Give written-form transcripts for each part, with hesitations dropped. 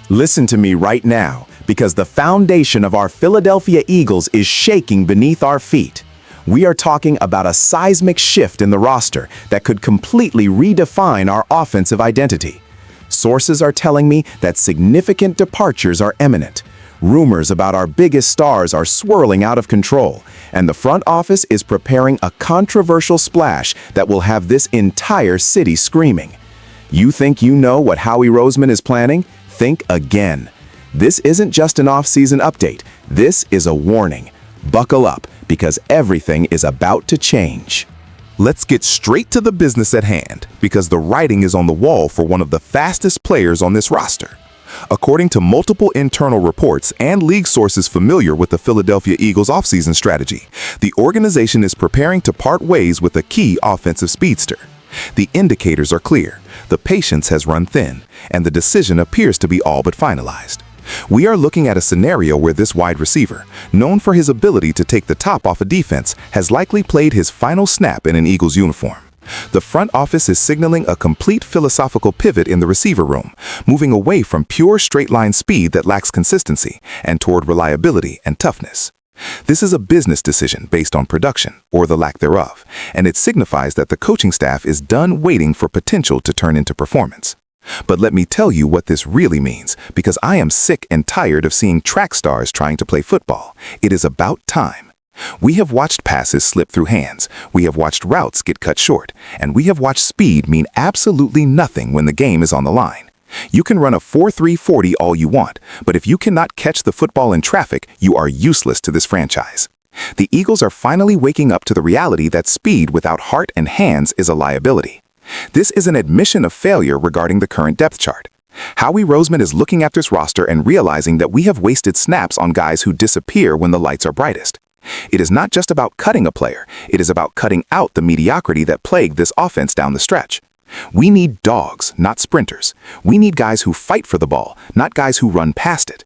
Listen to me right now, because the foundation of our Philadelphia Eagles is shaking beneath our feet. We are talking about a seismic shift in the roster that could completely redefine our offensive identity. Sources are telling me that significant departures are imminent. Rumors about our biggest stars are swirling out of control, and the front office is preparing a controversial splash that will have this entire city screaming. You think you know what Howie Roseman is planning? Think again. This isn't just an off-season update. This is a warning. Buckle up, because everything is about to change. Let's get straight to the business at hand, because the writing is on the wall for one of the fastest players on this roster. According to multiple internal reports and league sources familiar with the Philadelphia Eagles offseason strategy, the organization is preparing to part ways with a key offensive speedster. The indicators are clear, the patience has run thin, and the decision appears to be all but finalized. We are looking at a scenario where this wide receiver, known for his ability to take the top off a defense, has likely played his final snap in an Eagles uniform. The front office is signaling a complete philosophical pivot in the receiver room, moving away from pure straight-line speed that lacks consistency and toward reliability and toughness. This is a business decision based on production, or the lack thereof, and it signifies that the coaching staff is done waiting for potential to turn into performance. But let me tell you what this really means, because I am sick and tired of seeing track stars trying to play football. It is about time. We have watched passes slip through hands, we have watched routes get cut short, and we have watched speed mean absolutely nothing when the game is on the line. You can run a 4.3 40 all you want, but if you cannot catch the football in traffic, you are useless to this franchise. The Eagles are finally waking up to the reality that speed without heart and hands is a liability. This is an admission of failure regarding the current depth chart. Howie Roseman is looking at this roster and realizing that we have wasted snaps on guys who disappear when the lights are brightest. It is not just about cutting a player, it is about cutting out the mediocrity that plagued this offense down the stretch. We need dogs, not sprinters. We need guys who fight for the ball, not guys who run past it.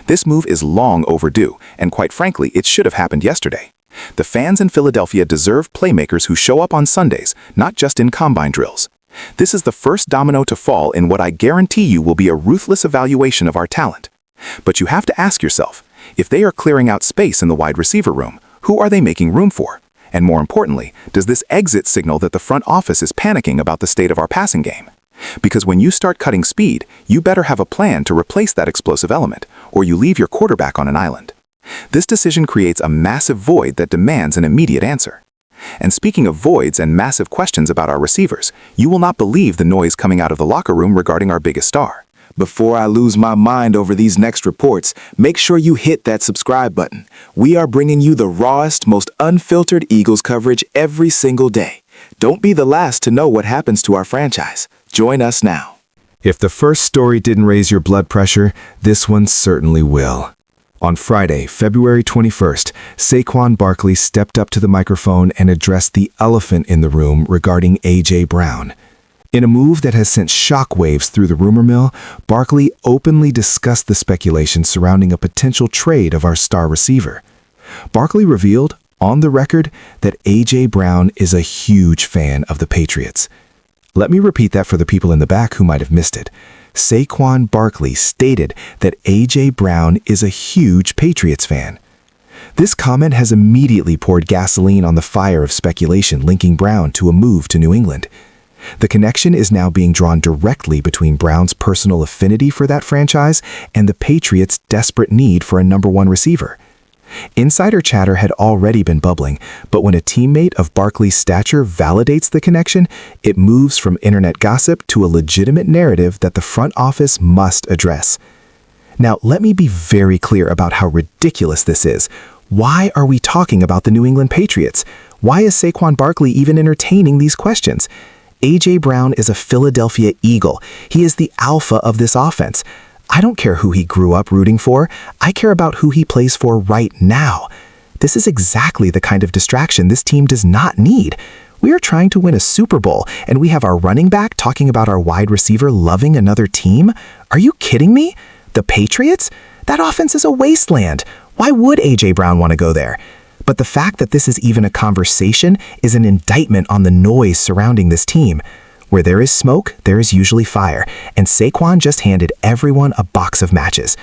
This move is long overdue, and quite frankly, it should have happened yesterday. The fans in Philadelphia deserve playmakers who show up on Sundays, not just in combine drills. This is the first domino to fall in what I guarantee you will be a ruthless evaluation of our talent. But you have to ask yourself, if they are clearing out space in the wide receiver room, who are they making room for? And more importantly, does this exit signal that the front office is panicking about the state of our passing game? Because when you start cutting speed, you better have a plan to replace that explosive element, or you leave your quarterback on an island. This decision creates a massive void that demands an immediate answer. And speaking of voids and massive questions about our receivers, you will not believe the noise coming out of the locker room regarding our biggest star. Before I lose my mind over these next reports, make sure you hit that subscribe button. We are bringing you the rawest, most unfiltered Eagles coverage every single day. Don't be the last to know what happens to our franchise. Join us now. If the first story didn't raise your blood pressure, this one certainly will. On Friday, February 21st, Saquon Barkley stepped up to the microphone and addressed the elephant in the room regarding A.J. Brown. In a move that has sent shockwaves through the rumor mill, Barkley openly discussed the speculation surrounding a potential trade of our star receiver. Barkley revealed, on the record, that A.J. Brown is a huge fan of the Patriots. Let me repeat that for the people in the back who might have missed it. Saquon Barkley stated that A.J. Brown is a huge Patriots fan. This comment has immediately poured gasoline on the fire of speculation linking Brown to a move to New England. The connection is now being drawn directly between Brown's personal affinity for that franchise and the Patriots' desperate need for a number one receiver. Insider chatter had already been bubbling, but when a teammate of Barkley's stature validates the connection, it moves from internet gossip to a legitimate narrative that the front office must address. Now, let me be very clear about how ridiculous this is. Why are we talking about the New England Patriots? Why is Saquon Barkley even entertaining these questions? A.J. Brown is a Philadelphia Eagle. He is the alpha of this offense. I don't care who he grew up rooting for. I care about who he plays for right now. This is exactly the kind of distraction this team does not need. We are trying to win a Super Bowl, and we have our running back talking about our wide receiver loving another team? Are you kidding me? The Patriots? That offense is a wasteland. Why would A.J. Brown want to go there? But the fact that this is even a conversation is an indictment on the noise surrounding this team. Where there is smoke, there is usually fire, and Saquon just handed everyone a box of matches.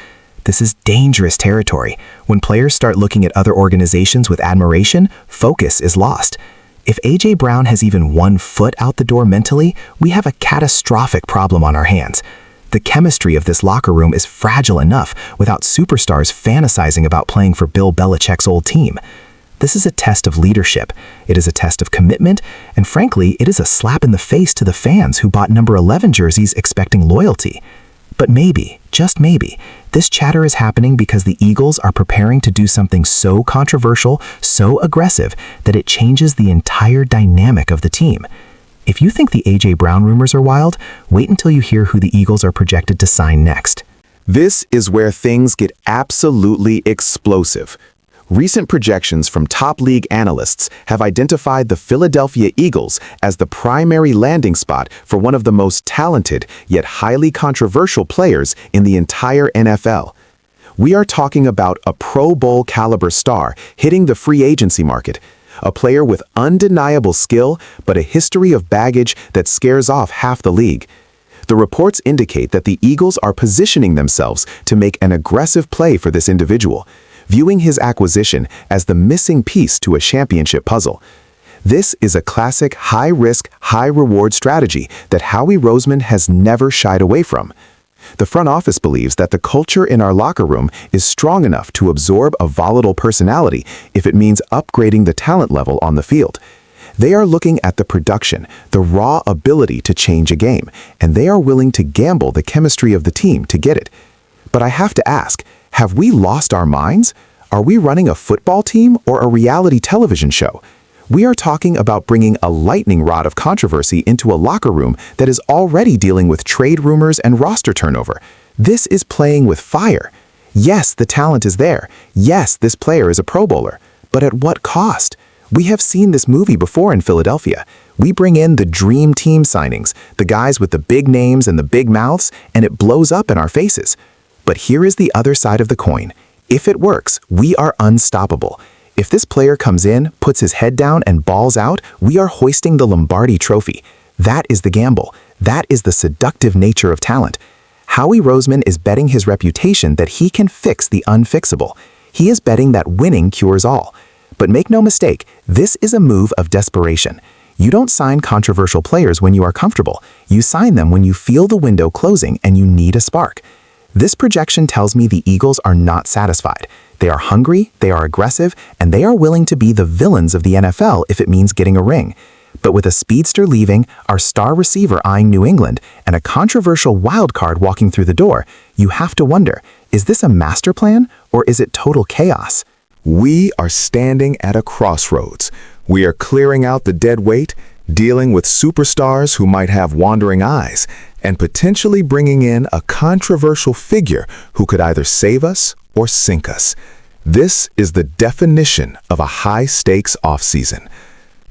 This is dangerous territory. When players start looking at other organizations with admiration, focus is lost. If A.J. Brown has even 1 foot out the door mentally, we have a catastrophic problem on our hands. The chemistry of this locker room is fragile enough without superstars fantasizing about playing for Bill Belichick's old team. This is a test of leadership, it is a test of commitment, and frankly, it is a slap in the face to the fans who bought number 11 jerseys expecting loyalty. But maybe, just maybe, this chatter is happening because the Eagles are preparing to do something so controversial, so aggressive, that it changes the entire dynamic of the team. If you think the A.J. Brown rumors are wild, wait until you hear who the Eagles are projected to sign next. This is where things get absolutely explosive. Recent projections from top league analysts have identified the Philadelphia Eagles as the primary landing spot for one of the most talented yet highly controversial players in the entire NFL. We are talking about a Pro Bowl caliber star hitting the free agency market, a player with undeniable skill but a history of baggage that scares off half the league. The reports indicate that the Eagles are positioning themselves to make an aggressive play for this individual, viewing his acquisition as the missing piece to a championship puzzle. This is a classic high-risk, high-reward strategy that Howie Roseman has never shied away from. The front office believes that the culture in our locker room is strong enough to absorb a volatile personality if it means upgrading the talent level on the field. They are looking at the production, the raw ability to change a game, and they are willing to gamble the chemistry of the team to get it. But I have to ask, have we lost our minds? Are we running a football team or a reality television show? We are talking about bringing a lightning rod of controversy into a locker room that is already dealing with trade rumors and roster turnover. This is playing with fire. Yes, the talent is there. Yes, this player is a Pro Bowler. But at what cost? We have seen this movie before in Philadelphia. We bring in the dream team signings, the guys with the big names and the big mouths, and it blows up in our faces. But here is the other side of the coin. If it works, we are unstoppable. If this player comes in, puts his head down, and balls out, we are hoisting the Lombardi Trophy. That is the gamble. That is the seductive nature of talent. Howie Roseman is betting his reputation that he can fix the unfixable. He is betting that winning cures all. But make no mistake, this is a move of desperation. You don't sign controversial players when you are comfortable. You sign them when you feel the window closing and you need a spark. This projection tells me the Eagles are not satisfied. They are hungry, they are aggressive, and they are willing to be the villains of the NFL if it means getting a ring. But with a speedster leaving, our star receiver eyeing New England, and a controversial wild card walking through the door, you have to wonder, is this a master plan or is it total chaos? We are standing at a crossroads. We are clearing out the dead weight, dealing with superstars who might have wandering eyes, and potentially bringing in a controversial figure who could either save us or sink us. This is the definition of a high-stakes offseason.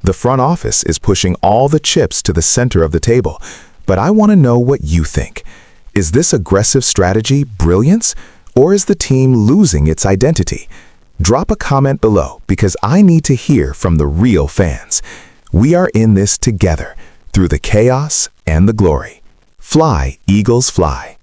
The front office is pushing all the chips to the center of the table, but I want to know what you think. Is this aggressive strategy brilliance, or is the team losing its identity? Drop a comment below because I need to hear from the real fans. We are in this together, through the chaos and the glory. Fly, Eagles, fly.